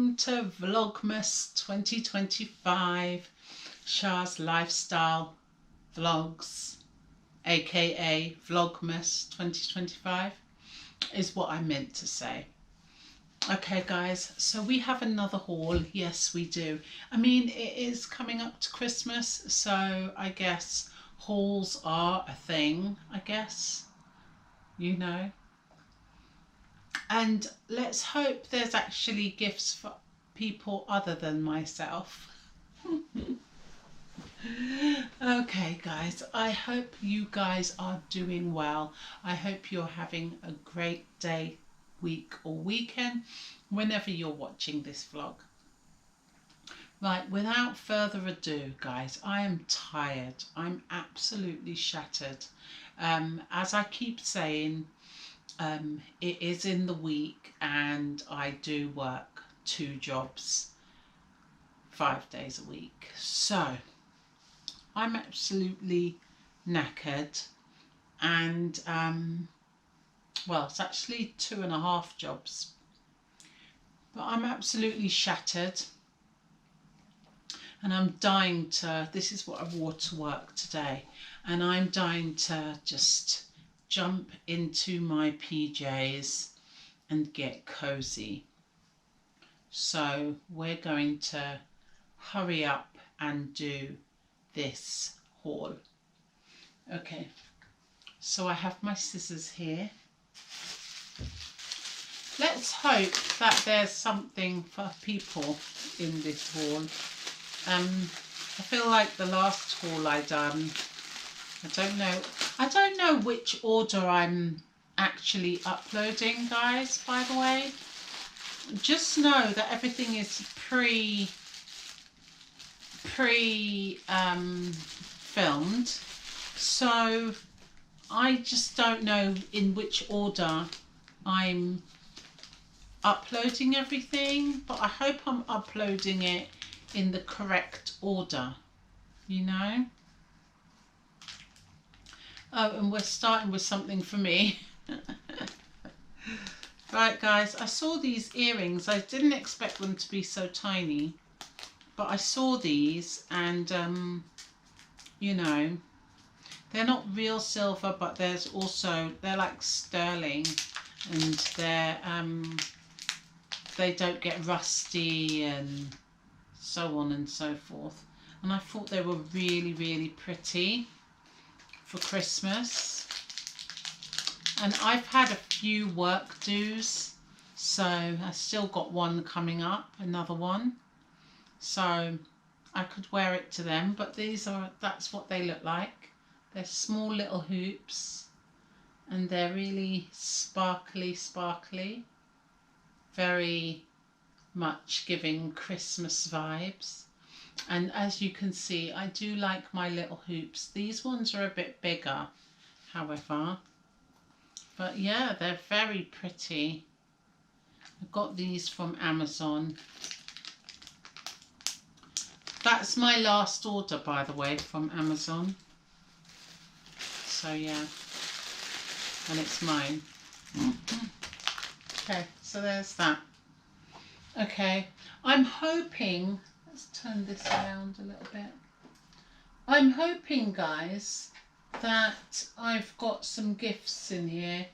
welcome to Vlogmas 2025, Shah's Lifestyle Vlogs, aka Vlogmas 2025 is what I meant to say. Okay guys, so we have another haul. Yes, we do. I mean, it is coming up to Christmas, so I guess hauls are a thing, I guess, you know. And let's hope there's actually gifts for people other than myself. Okay guys, I hope you guys are doing well. I hope you're having a great day, week or weekend whenever you're watching this vlog. Right, without further ado guys, I am tired. I'm absolutely shattered. As I keep saying, it is in the week and I do work 2 jobs 5 days a week, so I'm absolutely knackered. And well, it's actually 2.5 jobs, but I'm absolutely shattered and I'm dying to, this is what I wore to work today, and I'm dying to just jump into my PJs and get cozy. So we're going to hurry up and do this haul. Okay, so I have my scissors here. Let's hope that there's something for people in this haul. I feel like the last haul I done, I don't know which order I'm actually uploading, guys, by the way. Just know that everything is filmed, so I just don't know in which order I'm uploading everything, but I hope I'm uploading it in the correct order, you know. Oh, and we're starting with something for me. Right guys, I saw these earrings. I didn't expect them to be so tiny, but I saw these and you know, they're not real silver, but there's also, they're like sterling, and they're they don't get rusty and so on and so forth. And I thought they were really, really pretty for Christmas. And I've had a few work dues, so I still got one coming up, another one, so I could wear it to them. But these are, that's what they look like. They're small little hoops and they're really sparkly, very much giving Christmas vibes. And as you can see, I do like my little hoops. These ones are a bit bigger, however. But yeah, they're very pretty. I got these from Amazon. That's my last order, by the way, from Amazon. So yeah, and it's mine. Okay, so there's that. Okay, I'm hoping, let's turn this around a little bit. I'm hoping, guys, that I've got some gifts in here.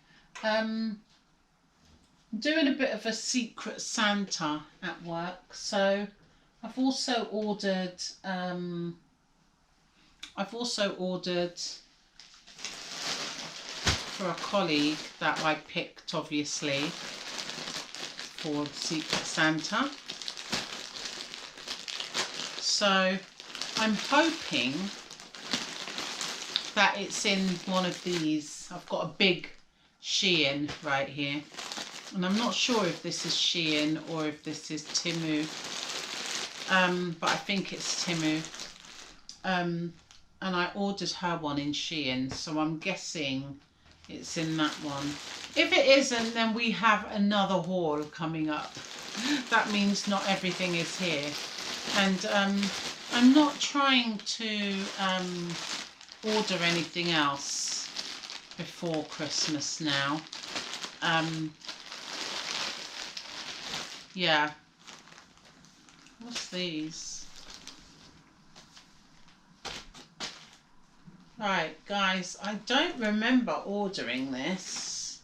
I'm doing a bit of a secret Santa at work, so I've also ordered for a colleague that I picked, obviously, for Secret Santa. So I'm hoping that it's in one of these. I've got a big Shein right here, and I'm not sure if this is Shein or if this is Temu, but I think it's Temu. And I ordered her one in Shein, so I'm guessing it's in that one. If it isn't, then we have another haul coming up. That means not everything is here. And I'm not trying to order anything else before Christmas now. Yeah, What's these? Right, guys, I don't remember ordering this.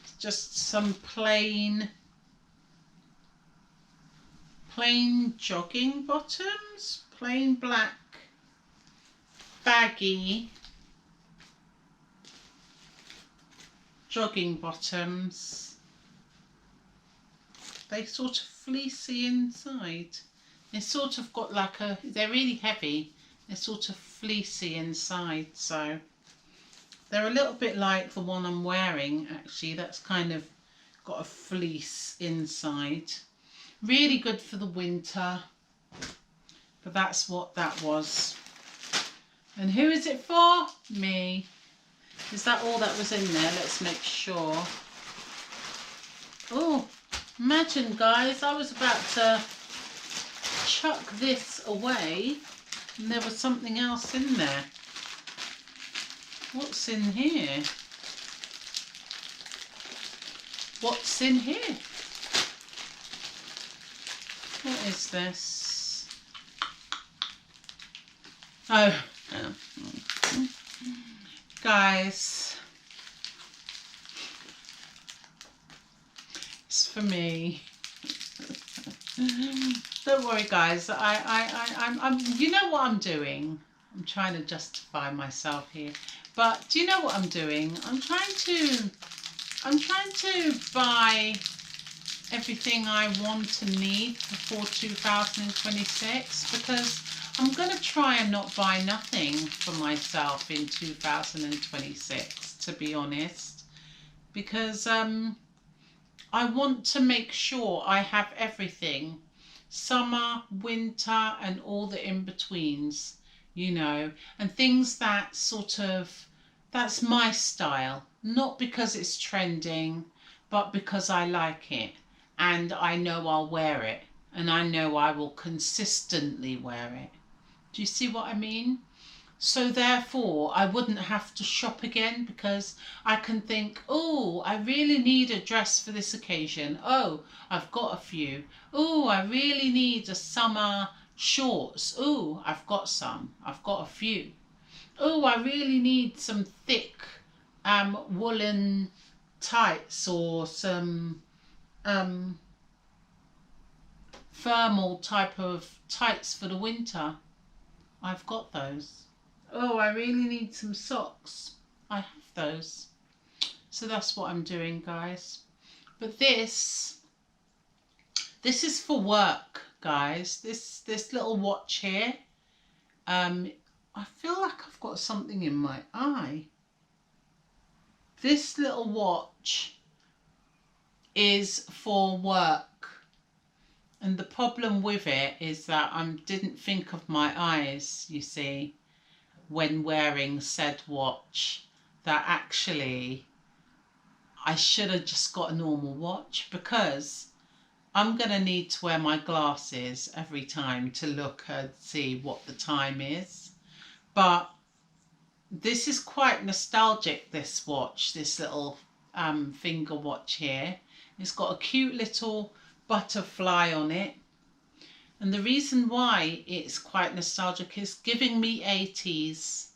It's just some plain jogging bottoms, plain black baggy jogging bottoms. They sort of fleecy inside. They sort of got like a, they're really heavy. They're sort of fleecy inside, so they're a little bit like the one I'm wearing actually. That's kind of got a fleece inside. Really good for the winter, but that's what that was. And who is it for? Me. Is that all that was in there? Let's make sure. Oh, imagine guys, I was about to chuck this away and there was something else in there. What's in here? What's in here? What is this? Oh, guys, it's for me. Don't worry, guys. I'm. You know what I'm doing? I'm trying to justify myself here, but do you know what I'm doing? I'm trying to buy everything I want and need before 2026, because I'm going to try and not buy nothing for myself in 2026, to be honest, because I want to make sure I have everything, summer, winter and all the in-betweens, you know, and things that sort of, that's my style, not because it's trending, but because I like it. And I know I'll wear it, and I know I will consistently wear it. Do you see what I mean? So therefore, I wouldn't have to shop again, because I can think, oh, I really need a dress for this occasion. Oh, I've got a few. Oh, I really need a summer shorts. Oh, I've got some. I've got a few. Oh, I really need some thick woolen tights or some thermal type of tights for the winter. I've got those. Oh, I really need some socks. I have those. So that's what I'm doing, guys. But this is for work, guys. This little watch here. I feel like I've got something in my eye. This little watch is for work. And the problem with it is that I didn't think of my eyes, you see, when wearing said watch, that actually I should have just got a normal watch, because I'm going to need to wear my glasses every time to look and see what the time is. But this is quite nostalgic, this watch, this little finger watch here. It's got a cute little butterfly on it, and the reason why it's quite nostalgic is giving me 80s.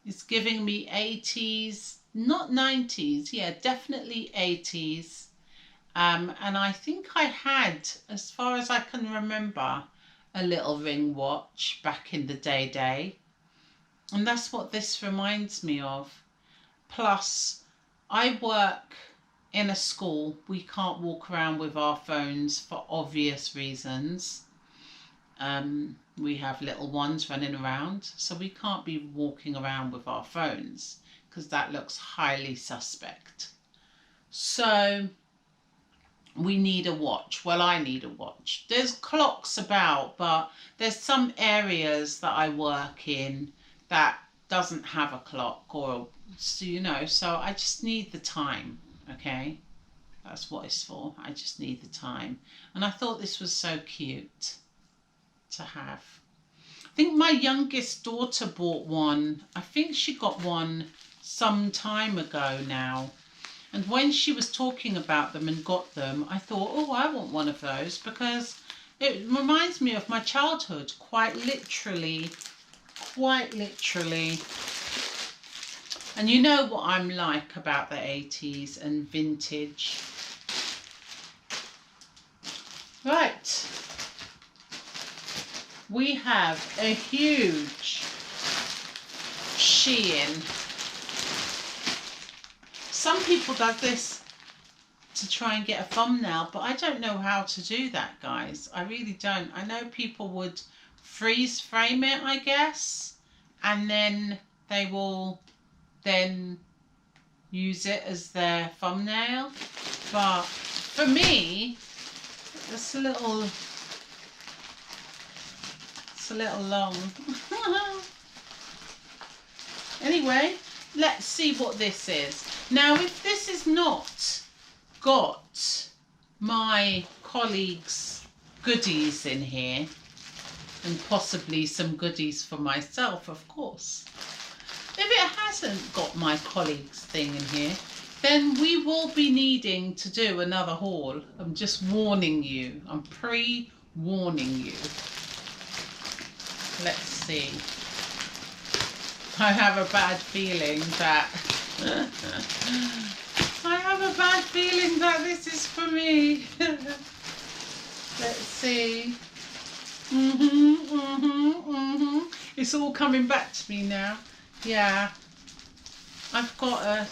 It's giving me 80s, not 90s, yeah, definitely 80s. And I think I had, as far as I can remember, a little ring watch back in the day, and that's what this reminds me of. Plus, I work in a school. We can't walk around with our phones for obvious reasons. We have little ones running around, so we can't be walking around with our phones, because that looks highly suspect. So we need a watch. Well, I need a watch. There's clocks about, but there's some areas that I work in that doesn't have a clock, or so, you know, so I just need the time. Okay, that's what it's for. I just need the time. And I thought this was so cute to have. I think my youngest daughter bought one. I think she got one some time ago now. And when she was talking about them and got them, I thought, oh, I want one of those, because It reminds me of my childhood, quite literally. And you know what I'm like about the 80s and vintage. Right. We have a huge Shein. Some people do this to try and get a thumbnail, but I don't know how to do that, guys. I really don't. I know people would freeze frame it, I guess, and then they will then use it as their thumbnail. But for me, it's a little long. Anyway, let's see what this is. Now, if this is not got my colleagues' goodies in here, and possibly some goodies for myself, of course. If it hasn't got my colleagues' thing in here, then we will be needing to do another haul. I'm just warning you. I'm pre-warning you. Let's see. I have a bad feeling that this is for me. Let's see. It's all coming back to me now. Yeah. I've got a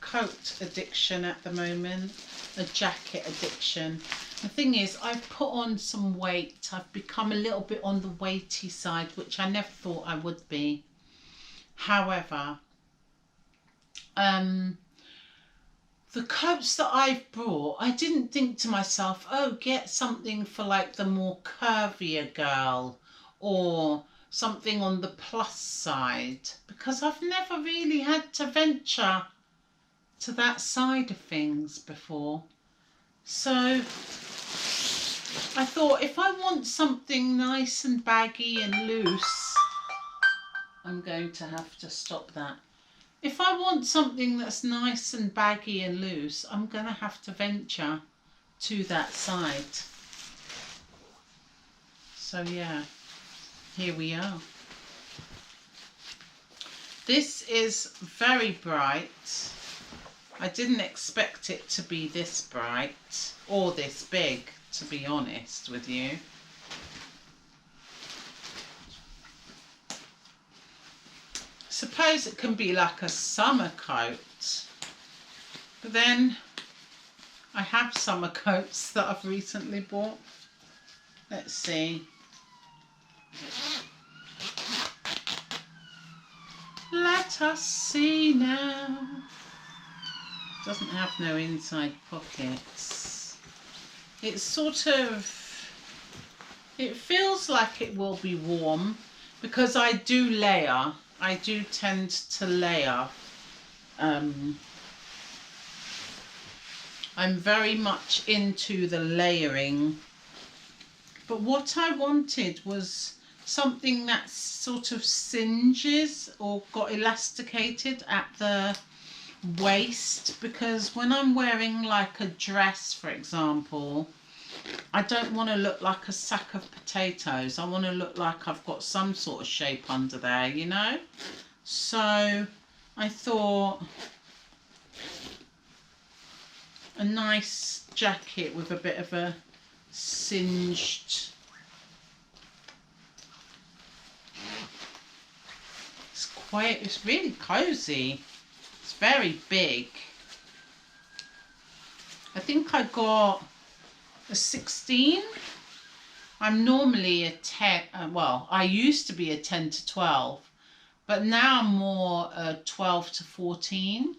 coat addiction at the moment, a jacket addiction. The thing is, I've put on some weight. I've become a little bit on the weighty side, which I never thought I would be. However, the coats that I've brought, I didn't think to myself, oh, get something for like the more curvier girl or something on the plus side, because I've never really had to venture to that side of things before. So I thought, if I want something nice and baggy and loose, I'm going to have to stop that. If I want something that's nice and baggy and loose, I'm going to have to venture to that side. So yeah, here we are. This is very bright. I didn't expect it to be this bright or this big, to be honest with you. Suppose it can be like a summer coat, but then I have summer coats that I've recently bought. Let's see. Let us see now. Doesn't have no inside pockets. It's sort of, it feels like it will be warm because I do layer. I do tend to layer. I'm very much into the layering. But what I wanted was something that sort of singes or got elasticated at the waist, because when I'm wearing like a dress, for example, I don't want to look like a sack of potatoes. I want to look like I've got some sort of shape under there, you know? So I thought a nice jacket with a bit of a singed, it's really cozy. It's very big. I think I got a 16. I'm normally a 10, well, I used to be a 10 to 12, but now I'm more 12 to 14.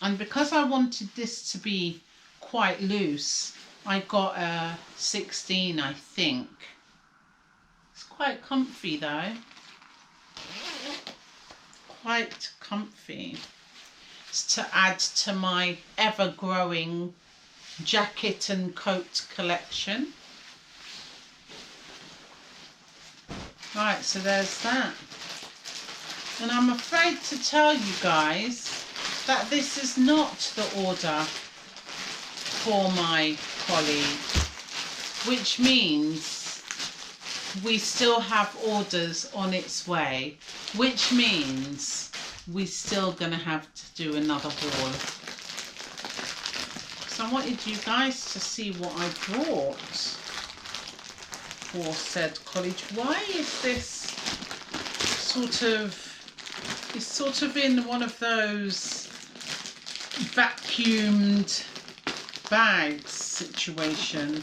And because I wanted this to be quite loose, I got a 16, I think. It's quite comfy though. Quite comfy. It's to add to my ever-growing jacket and coat collection. Right, so there's that. And I'm afraid to tell you guys that this is not the order for my colleague. which means we still have orders on its way, which means we're still going to have to do another haul. So I wanted you guys to see what I brought for said college. Why is this it's sort of in one of those vacuumed bags situation.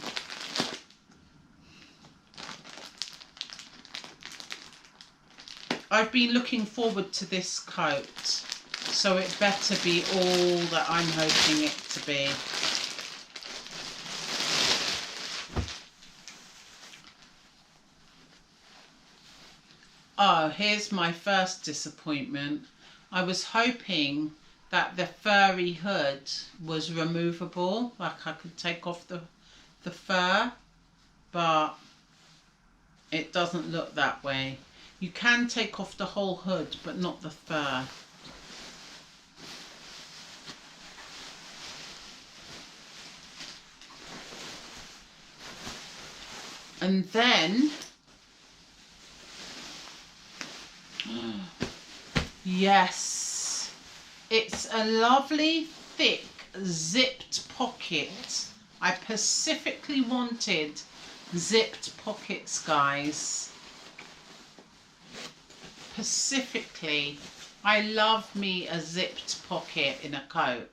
I've been looking forward to this coat, so it better be all that I'm hoping it to be. Oh, here's my first disappointment. I was hoping that the furry hood was removable, like I could take off the fur, but it doesn't look that way. You can take off the whole hood, but not the fur. And then, yes, it's a lovely thick zipped pocket. I specifically wanted zipped pockets, guys. Specifically, I love me a zipped pocket in a coat,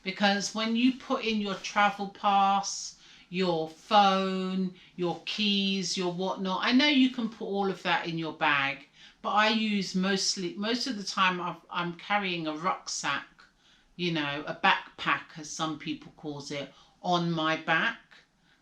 because when you put in your travel pass, your phone, your keys, your whatnot, I know you can put all of that in your bag, but I use most of the time I'm carrying a rucksack, you know, a backpack as some people calls it, on my back.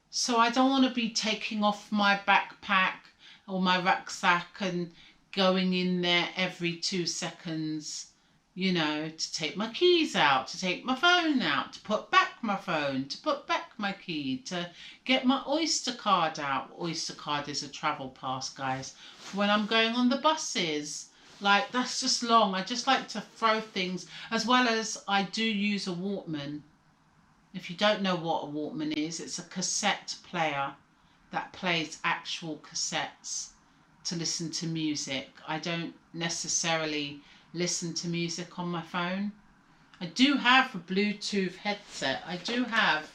So I don't want to be taking off my backpack or my rucksack and going in there every 2 seconds, you know, to take my keys out, to take my phone out, to put back my phone, to put back my key, to get my Oyster card out. Oyster card is a travel pass, guys, for when I'm going on the buses. Like, that's just long. I just like to throw things, as well as I do use a Walkman. If you don't know what a Walkman is, it's a cassette player that plays actual cassettes to listen to music. I don't necessarily listen to music on my phone. I do have a Bluetooth headset. I do have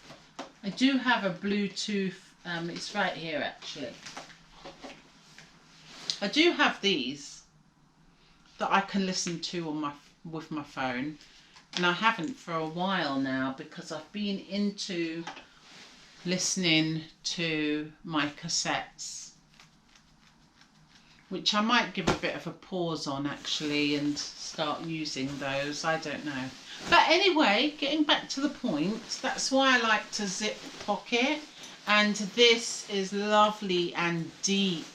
a Bluetooth, it's right here actually. I do have these that I can listen to with my phone, and I haven't for a while now because I've been into listening to my cassettes, which I might give a bit of a pause on actually and start using those. I don't know. But anyway, getting back to the point, that's why I like to zip pocket. And this is lovely and deep.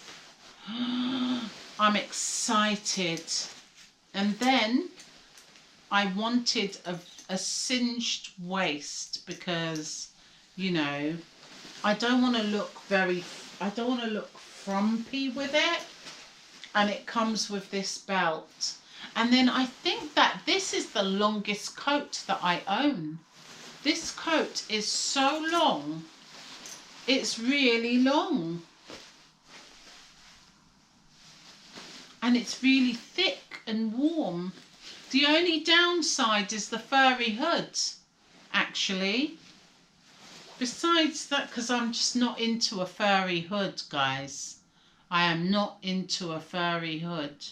I'm excited. And then I wanted a cinched waist because, you know, I don't want to look frumpy with it. And it comes with this belt. And then I think that this is the longest coat that I own. This coat is so long. It's really long. And it's really thick and warm. The only downside is the furry hood, actually. Besides that, because I'm just not into a furry hood, guys. I am not into a furry hood.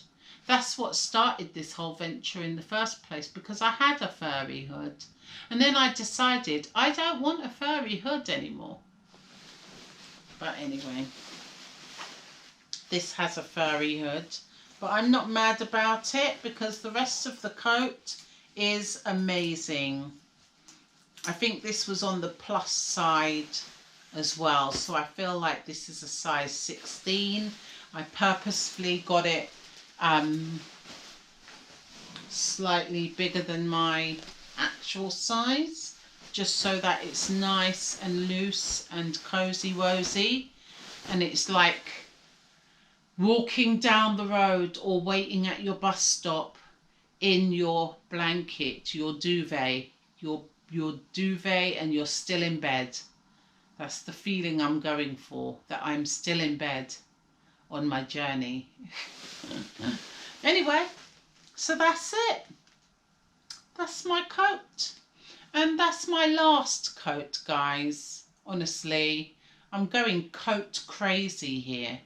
That's what started this whole venture in the first place, because I had a furry hood. And then I decided I don't want a furry hood anymore. But anyway, this has a furry hood. But I'm not mad about it because the rest of the coat is amazing. I think this was on the plus side as well, so I feel like this is a size 16. I purposefully got it slightly bigger than my actual size, just so that it's nice and loose and cozy wozy, and it's like walking down the road or waiting at your bus stop in your blanket, your duvet, and you're still in bed. That's the feeling I'm going for, that I'm still in bed on my journey. Anyway, so that's it. That's my coat. And that's my last coat, guys. Honestly, I'm going coat crazy here.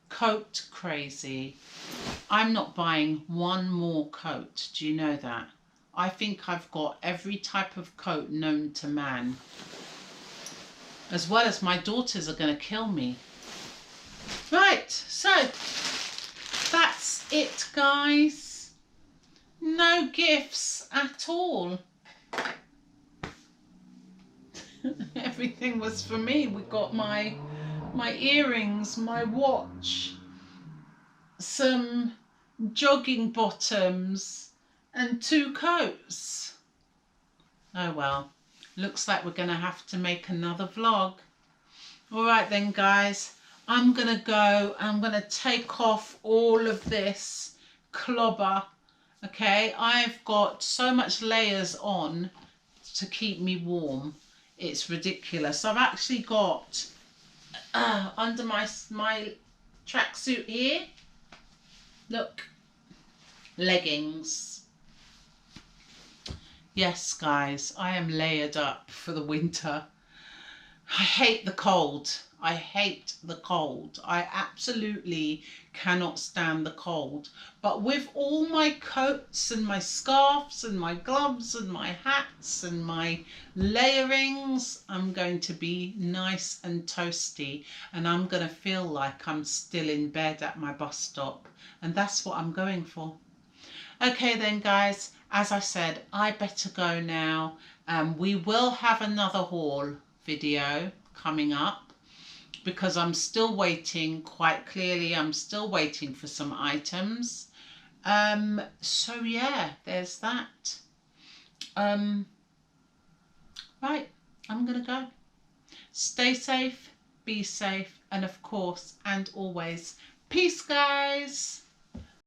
Coat crazy. I'm not buying one more coat. Do you know that? I think I've got every type of coat known to man. As well as my daughters are going to kill me. Right, so that's it, guys. No gifts at all. Everything was for me. We got my earrings, my watch, some jogging bottoms and 2 coats. Oh well, looks like we're going to have to make another vlog. Alright then, guys, I'm going to go. I'm going to take off all of this clobber. Okay, I've got so much layers on to keep me warm. It's ridiculous. I've actually got under my tracksuit here, look, leggings. Yes, guys, I am layered up for the winter. I hate the cold. I hate the cold. I absolutely cannot stand the cold. But with all my coats and my scarves and my gloves and my hats and my layerings, I'm going to be nice and toasty, and I'm going to feel like I'm still in bed at my bus stop. And that's what I'm going for. Okay then, guys, as I said, I better go now. We will have another haul video coming up because I'm still waiting, quite clearly, I'm still waiting for some items. So yeah, there's that. Right, I'm gonna go. Stay safe, be safe, and of course, and always, peace, guys.